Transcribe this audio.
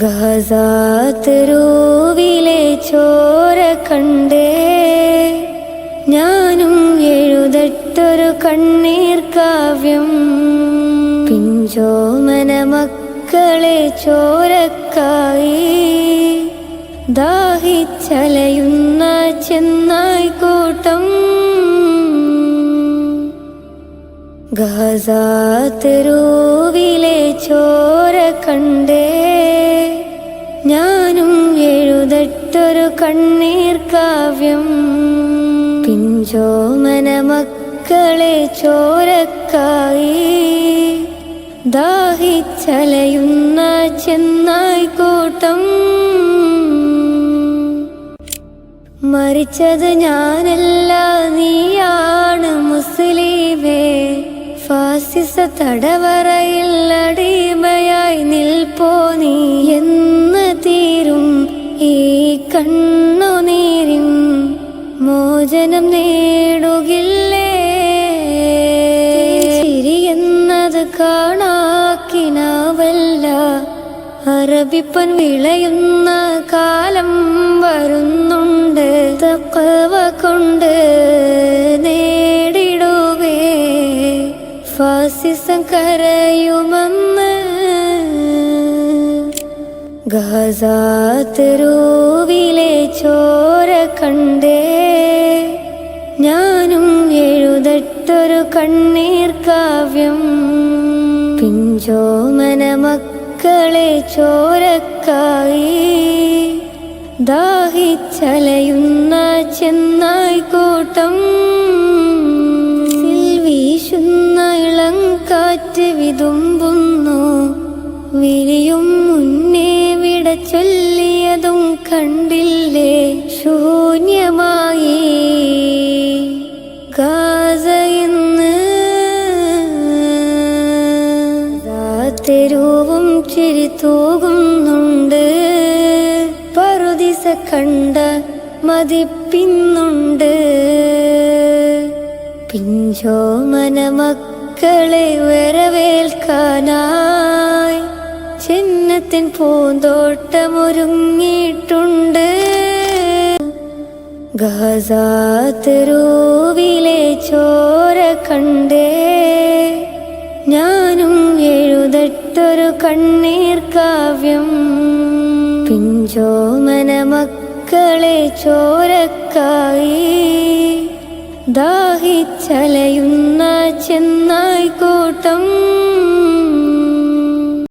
ഗസാതെരുവിലെ ചോര കണ്ടേ ഞാനും എഴുതട്ടൊരു കണ്ണീർ കാവ്യം. പിഞ്ചോമന മക്കളെ ചോരക്കായി ദാഹിച്ചലയുന്ന ചെന്നായ്ക്കൂട്ടം. ഗസാതെരുവിലെ ചോര കണ്ടേ ഞാനും എഴുതട്ടൊരു കണ്ണീർ കാവ്യം. പിഞ്ചോമന മക്കളെ ചോരക്കായി ദാഹിച്ചലയുന്ന ചെന്നായ്ക്കൂട്ടം. മരിച്ചത് ഞാനല്ല, നീയാണ് മുസ്ലിമേ. ഫാസിസ തടവറയിൽ അടിമയായി നിൽപ്പോ നീ. എന്ന് തീരും ഈ കണ്ണുനീരിൻ മോചനം നേടുകില്ലേ? ചിരിയെന്നത് കാണാക്കിനാവല്ല, അറബിപ്പൻ വിളയുന്ന കാലം വരുന്നുണ്ട്. തഖ്വ കൊണ്ട് നേടിടുവേ ഫാസിസം കരയുമെന്ന്. ഗസാതെരുവിലെ ചോര കണ്ടേ ഞാനും എഴുതട്ടൊരു കണ്ണീർ കാവ്യം. പിഞ്ചോമന മക്കളെ ചോരക്കായി ദാഹിച്ചലയുന്ന ചെന്നായ്ക്കൂട്ടം. വീശുന്ന ഇളം കാറ്റ് വിതുമ്പുന്നു, വിരിയും മുന്നേ വിട ചൊല്ലിയതും കണ്ടില്ലേ? ശൂന്യമായി ഗാസ ഇന്ന്. തെരുവും ചിരി തൂകുന്നുണ്ട്, പറുദിസ കണ്ട മതിപ്പിന്നുണ്ട്. പിഞ്ചോമന മക്കളെ വരവേൽക്കാനായി ചിന്നത്തിൻ പൂന്തോട്ടമൊരുങ്ങിയിട്ടുണ്ട്. ഗസാതെരുവിലെ ചോര കണ്ടേ ഞാനും എഴുതട്ടൊരു കണ്ണീർ കാവ്യം. പിഞ്ചോമന മക്കളെ ചോരക്കായി ദാഹിച്ചലയുന്ന ചെന്നായ്ക്കൂട്ടം.